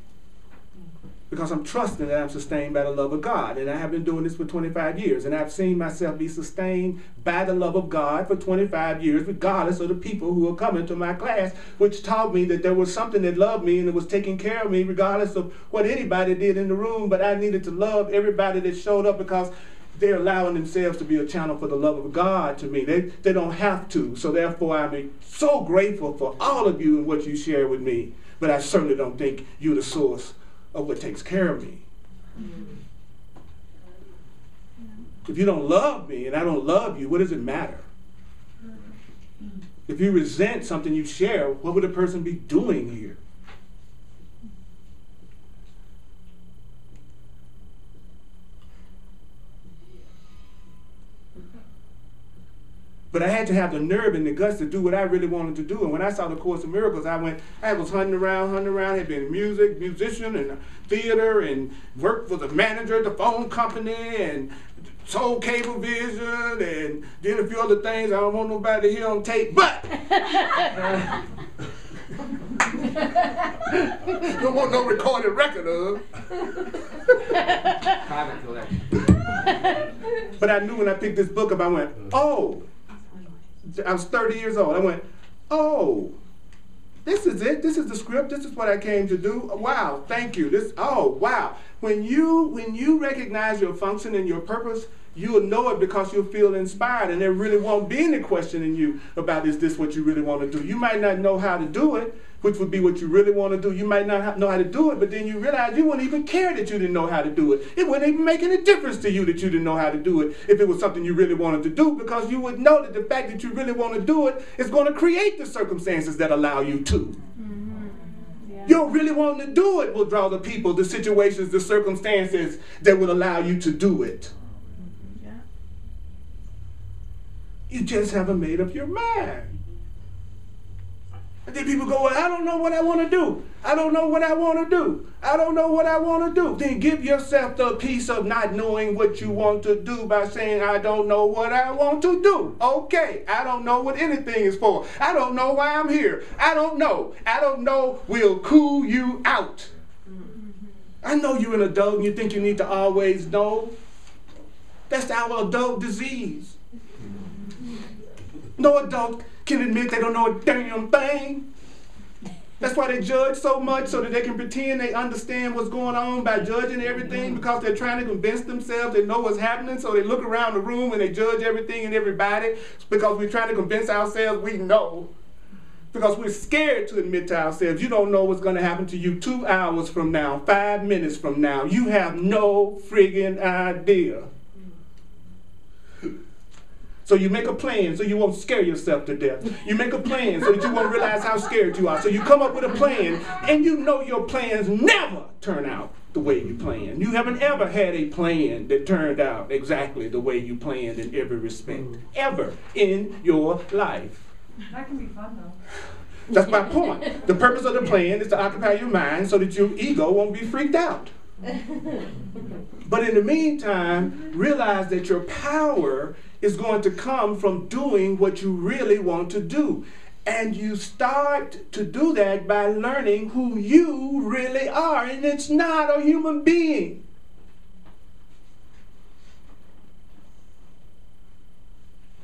because I'm trusting that I'm sustained by the love of God. And I have been doing this for 25 years, and I've seen myself be sustained by the love of God for 25 years, regardless of the people who are coming to my class, which taught me that there was something that loved me and that was taking care of me regardless of what anybody did in the room. But I needed to love everybody that showed up, because they're allowing themselves to be a channel for the love of God to me. They don't have to. So therefore, I'm so grateful for all of you and what you share with me. But I certainly don't think you're the source of what takes care of me. If you don't love me and I don't love you, what does it matter? If you resent something you share, what would a person be doing here? But I had to have the nerve and the guts to do what I really wanted to do. And when I saw the Course in Miracles, I was hunting around, had been musician and theater, and worked for the manager at the phone company, and sold Cablevision, and did a few other things I don't want nobody to hear on tape, but don't want no recorded record of. Private collection. But I knew when I picked this book up, I went, oh. I was 30 years old. I went, oh, this is it. This is the script. This is what I came to do. Wow, thank you. Oh, wow. When you recognize your function and your purpose, you'll know it, because you'll feel inspired, and there really won't be any question in you about, is this what you really want to do? You might not know how to do it, which would be what you really want to do. You might not know how to do it, but then you realize you wouldn't even care that you didn't know how to do it. It wouldn't even make any difference to you that you didn't know how to do it if it was something you really wanted to do, because you would know that the fact that you really want to do it is going to create the circumstances that allow you to. Your really wanting to do it will draw the people, the situations, the circumstances that will allow you to do it. You just haven't made up your mind. And then people go, well, I don't know what I want to do. I don't know what I want to do. I don't know what I want to do. Then give yourself the peace of not knowing what you want to do by saying, I don't know what I want to do. Okay, I don't know what anything is for. I don't know why I'm here. I don't know. I don't know will cool you out. I know you're an adult and you think you need to always know. That's our adult disease. No adult can admit they don't know a damn thing. That's why they judge so much, so that they can pretend they understand what's going on by judging everything, because they're trying to convince themselves they know what's happening. So they look around the room and they judge everything and everybody, because we're trying to convince ourselves we know. Because we're scared to admit to ourselves, you don't know what's going to happen to you 2 hours from now, 5 minutes from now. You have no friggin' idea. So you make a plan so you won't scare yourself to death. You make a plan so that you won't realize how scared you are. So you come up with a plan, and you know your plans never turn out the way you planned. You haven't ever had a plan that turned out exactly the way you planned in every respect, ever in your life. That can be fun, though. That's my point. The purpose of the plan is to occupy your mind so that your ego won't be freaked out. But in the meantime, realize that your power is going to come from doing what you really want to do. And you start to do that by learning who you really are. And it's not a human being.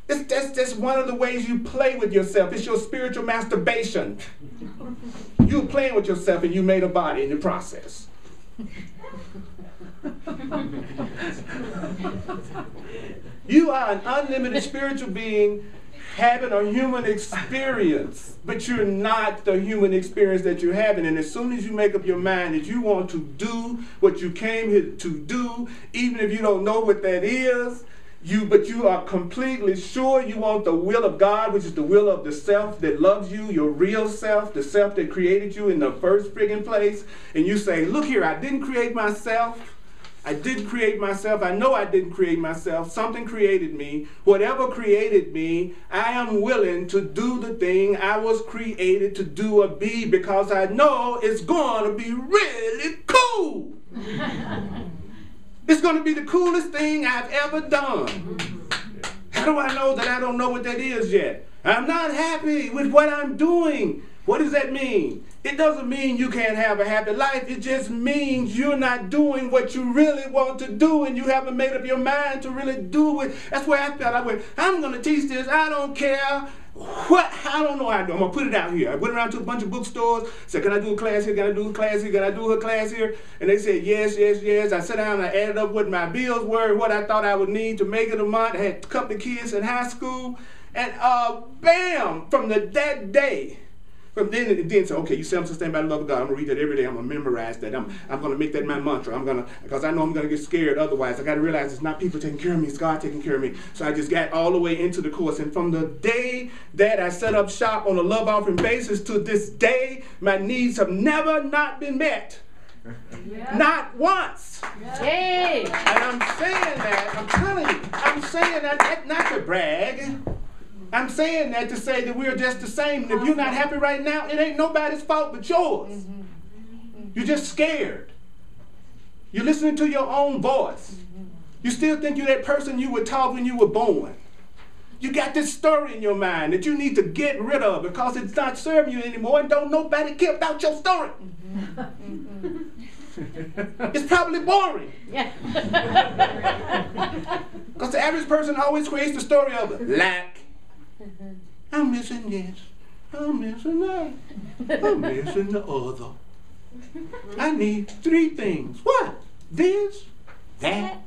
That's one of the ways you play with yourself. It's your spiritual masturbation. You're playing with yourself and you made a body in the process. You are an unlimited spiritual being having a human experience, but you're not the human experience that you're having. And as soon as you make up your mind that you want to do what you came here to do, even if you don't know what that is, but you are completely sure you want the will of God, which is the will of the self that loves you, your real self, the self that created you in the first friggin' place. And you say, look here, I didn't create myself. I didn't create myself. I know I didn't create myself. Something created me. Whatever created me, I am willing to do the thing I was created to do or be, because I know it's going to be really cool. It's going to be the coolest thing I've ever done. How do I know that I don't know what that is yet? I'm not happy with what I'm doing. What does that mean? It doesn't mean you can't have a happy life. It just means you're not doing what you really want to do, and you haven't made up your mind to really do it. That's where I felt. I went, I'm going to teach this. I don't care what. I don't know how to do. I'm going to put it out here. I went around to a bunch of bookstores, said, can I do a class here? Can I do a class here? Can I do a class here? And they said, yes, yes, yes. I sat down and I added up what my bills were and what I thought I would need to make it a month. I had a couple of kids in high school. And bam, from that day, from then say, okay, you say I'm sustained by the love of God. I'm going to read that every day. I'm going to memorize that. I'm going to make that my mantra. Because I know I'm going to get scared otherwise. I got to realize it's not people taking care of me. It's God taking care of me. So I just got all the way into the course. And from the day that I set up shop on a love offering basis to this day, my needs have never not been met. Yeah. Not once. Yeah. Yay. And I'm saying that, I'm telling you, I'm saying that not to brag. I'm saying that to say that we're just the same. And if you're not happy right now, it ain't nobody's fault but yours. You're just scared. You're listening to your own voice. You still think you're that person you were taught when you were born. You got this story in your mind that you need to get rid of because it's not serving you anymore, and don't nobody care about your story. It's probably boring. Because the average person always creates the story of lack. I'm missing this. I'm missing that. I'm missing the other. I need 3 things. What? This, that,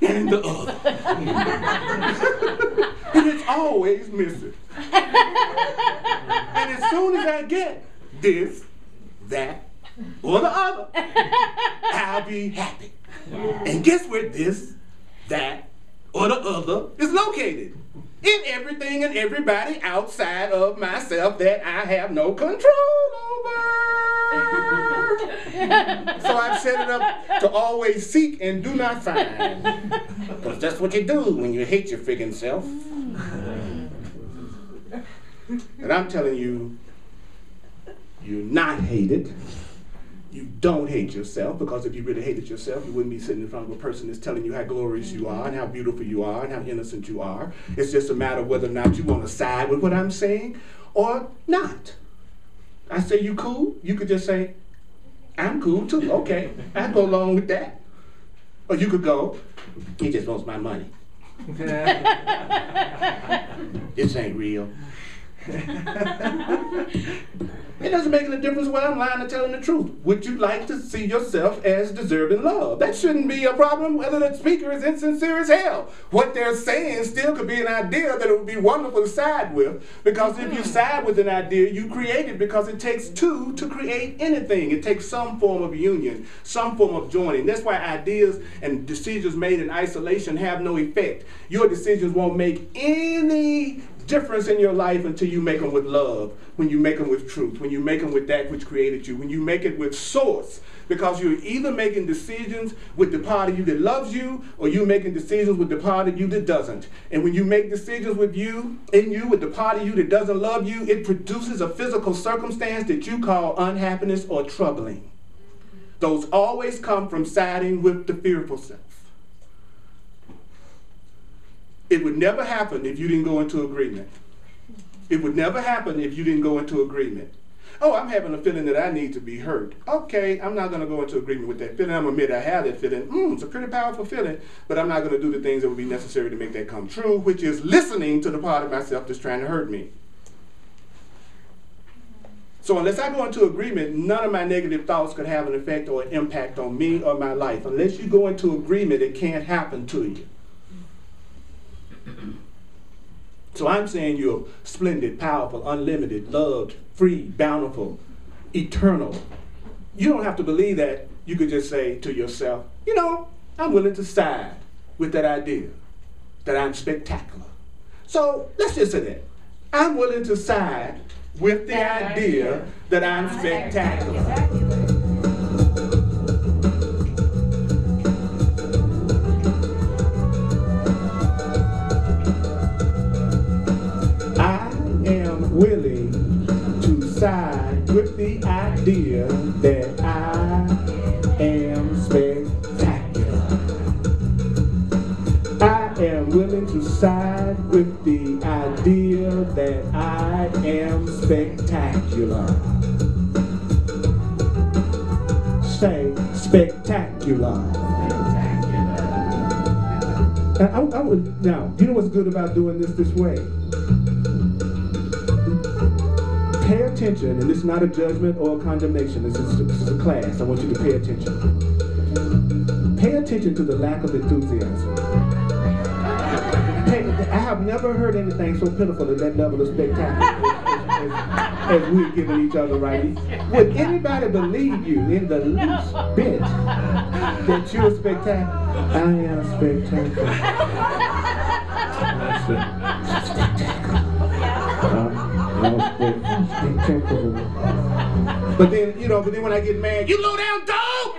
and the other. And it's always missing. And as soon as I get this, that, or the other, I'll be happy. And guess where this, that, or the other is located? In everything and everybody outside of myself that I have no control over. So I've set it up to always seek and do not find. Because that's what you do when you hate your friggin' self. And I'm telling you, you're not hated. You don't hate yourself, because if you really hated yourself, you wouldn't be sitting in front of a person that's telling you how glorious you are and how beautiful you are and how innocent you are. It's just a matter of whether or not you want to side with what I'm saying or not. I say you cool, you could just say, I'm cool too. Okay, I go along with that. Or you could go, he just wants my money. This ain't real. It doesn't make any difference whether I'm lying or telling the truth. Would you like to see yourself as deserving love? That shouldn't be a problem whether the speaker is insincere as hell. What they're saying still could be an idea that it would be wonderful to side with, because if you side with an idea, you create it, because it takes two to create anything. It takes some form of union, some form of joining. That's why ideas and decisions made in isolation have no effect. Your decisions won't make any difference in your life until you make them with love, when you make them with truth, when you make them with that which created you, when you make it with source. Because you're either making decisions with the part of you that loves you, or you're making decisions with the part of you that doesn't. And when you make decisions with the part of you that doesn't love you, it produces a physical circumstance that you call unhappiness or troubling. Those always come from siding with the fearful self. It would never happen if you didn't go into agreement. It would never happen if you didn't go into agreement. Oh, I'm having a feeling that I need to be heard. Okay, I'm not going to go into agreement with that feeling. I'm going to admit I have that feeling. It's a pretty powerful feeling, but I'm not going to do the things that would be necessary to make that come true, which is listening to the part of myself that's trying to hurt me. So unless I go into agreement, none of my negative thoughts could have an effect or impact on me or my life. Unless you go into agreement, it can't happen to you. So I'm saying you're splendid, powerful, unlimited, loved, free, bountiful, eternal. You don't have to believe that. You could just say to yourself, you know, I'm willing to side with that idea that I'm spectacular. So let's just say that. I'm willing to side with the idea that I'm spectacular. Willing to side with the idea that I am spectacular. I am willing to side with the idea that I am spectacular. Say spectacular. Now, you know what's good about doing this way? Pay attention, and this is not a judgment or a condemnation. This is a class. I want you to pay attention. Pay attention to the lack of enthusiasm. I have never heard anything so pitiful at that level of spectacular as we're giving each other right now. Would anybody believe you in the least bit that you're spectacular? I am spectacular. But then when I get mad, you low down dog!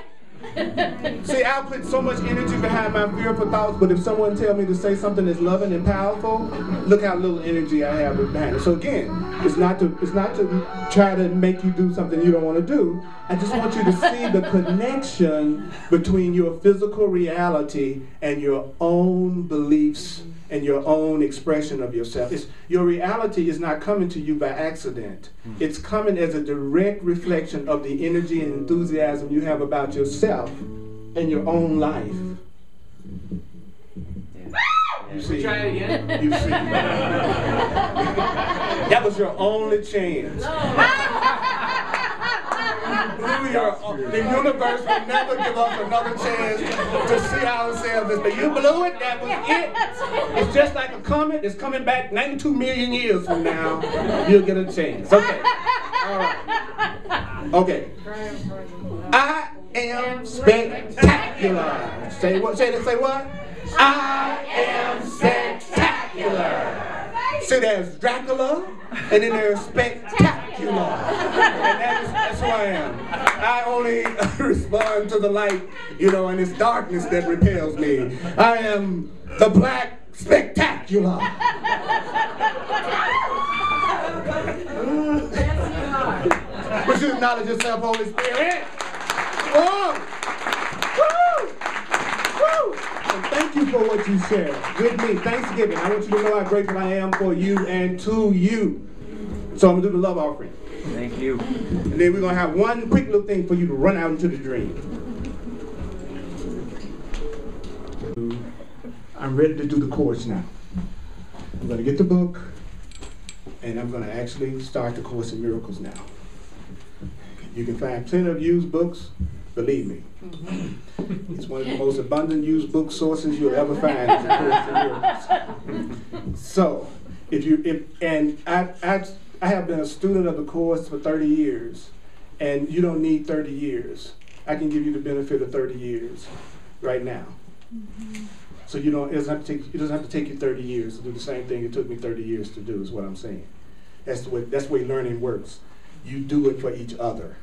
See, I'll put so much energy behind my fearful thoughts, but if someone tells me to say something that's loving and powerful, look how little energy I have behind it. So again, it's not to try to make you do something you don't want to do. I just want you to see the connection between your physical reality and your own beliefs and your own expression of yourself. Your reality is not coming to you by accident. It's coming as a direct reflection of the energy and enthusiasm you have about yourself and your own life. You see? Try it again. You see? That was your only chance. The universe will never give us another chance to see ourselves. But you blew it, that was it. It's just like a comet that's coming back 92 million years from now. You'll get a chance. Okay. All right. Okay. I am spectacular. Say what? Say what? I am spectacular. See, there's Dracula, and then there's spectacular. And that's who I am. I only respond to the light, and it's darkness that repels me. I am the black spectacular. Would you acknowledge yourself, Holy Spirit? Oh! Woo! Woo! And thank you for what you shared with me. Thanksgiving. I want you to know how grateful I am for you and to you. So I'm going to do the love offering. Thank you. And then we're going to have one quick little thing for you to run out into the dream. I'm ready to do the course now. I'm going to get the book, and I'm going to actually start the Course in Miracles now. You can find plenty of used books, believe me. It's one of the most abundant used book sources you'll ever find is the Course in Miracles. So, I have been a student of the Course for 30 years, and you don't need 30 years. I can give you the benefit of 30 years right now. So it doesn't have to take you 30 years to do the same thing it took me 30 years to do, is what I'm saying. That's the way learning works. You do it for each other.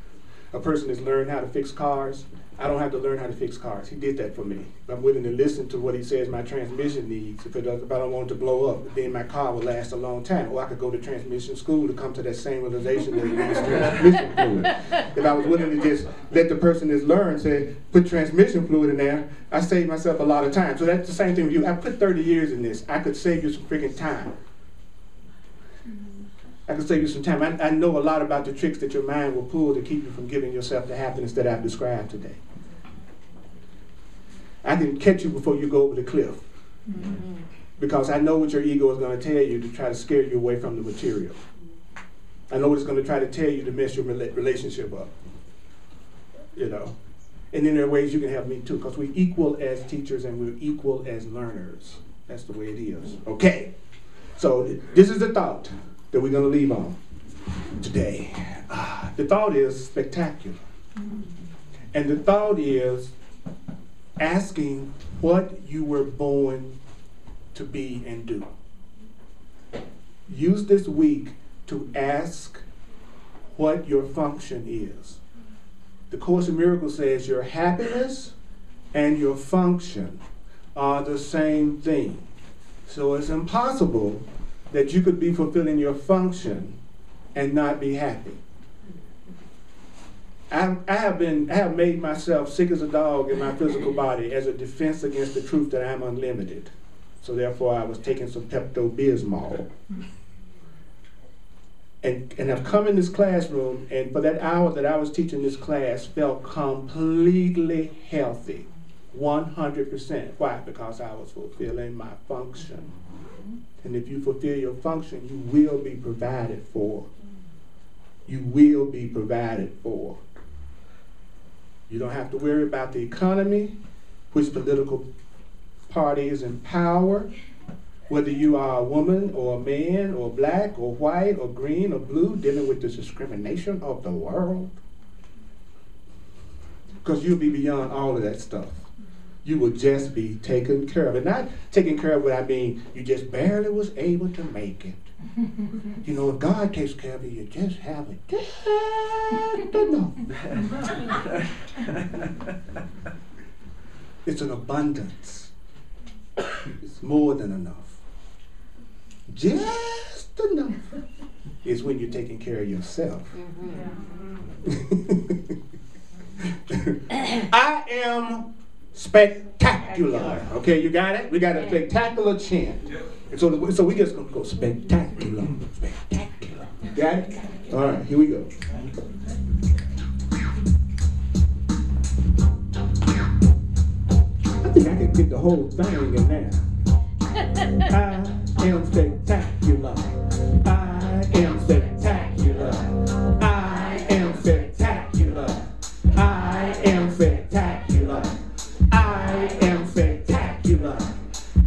A person has learned how to fix cars. I don't have to learn how to fix cars. He did that for me. I'm willing to listen to what he says my transmission needs. If I don't want it to blow up, then my car will last a long time. Or I could go to transmission school to come to that same realization that it needs transmission fluid. If I was willing to just let the person that's learned say, put transmission fluid in there, I save myself a lot of time. So that's the same thing with you. I put 30 years in this. I could save you some freaking time. I can save you some time. I know a lot about the tricks that your mind will pull to keep you from giving yourself the happiness that I've described today. I can catch you before you go over the cliff. Because I know what your ego is going to tell you to try to scare you away from the material. I know what it's going to try to tell you to mess your relationship up. You know. And then there are ways you can help me too, because we're equal as teachers and we're equal as learners. That's the way it is. Okay. So this is the thought that we're going to leave on today. The thought is spectacular. And the thought is asking what you were born to be and do. Use this week to ask what your function is. The Course in Miracles says your happiness and your function are the same thing. So it's impossible that you could be fulfilling your function and not be happy. I have made myself sick as a dog in my physical body as a defense against the truth that I'm unlimited. So therefore I was taking some Pepto-Bismol. And I've come in this classroom, and for that hour that I was teaching this class, felt completely healthy, 100%. Why? Because I was fulfilling my function. And if you fulfill your function, you will be provided for. You will be provided for. You don't have to worry about the economy, which political party is in power, whether you are a woman or a man or black or white or green or blue, dealing with the discrimination of the world. Because you'll be beyond all of that stuff. You will just be taken care of. And not taken care of what I mean, you just barely was able to make it. You know, if God takes care of you, you just have it just enough. It's an abundance. It's more than enough. Just enough is when you're taking care of yourself. I am spectacular. Okay, you got it? We got a spectacular chant. And so we just gonna go spectacular, spectacular. Got it? All right, here we go. I think I can get the whole thing in there. I am spectacular. I am spectacular. I am spectacular. I am spectacular. I am spectacular.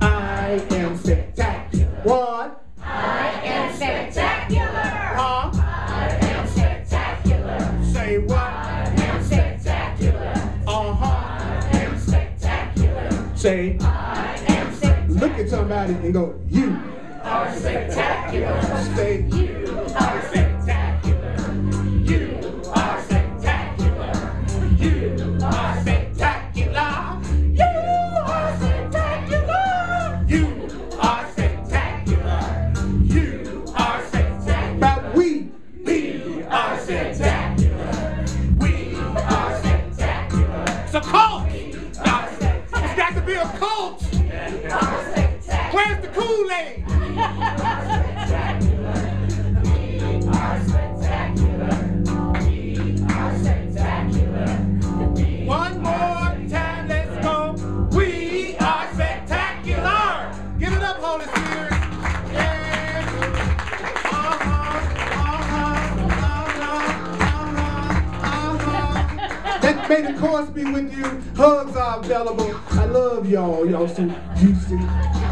I am spectacular. What? I am spectacular. Huh? I am spectacular. Say what? I am spectacular. Uh-huh. I am spectacular. Say, I am spectacular. look at somebody and go, you Are spectacular. say, You are spectacular. You are spectacular. You are spectacular. You are spectacular. you Are spectacular. You are spectacular. but we Are spectacular. We are spectacular. it's a cult. Are spectacular. It's got to be a cult. Are spectacular. Where's the Kool-Aid? Are spectacular. We are spectacular. We are spectacular. One more time, let's go. We are spectacular. Give it up, Holy Spirit. Yeah. Uh-huh. May the course be with you. Hugs are available. I love y'all. Y'all so juicy.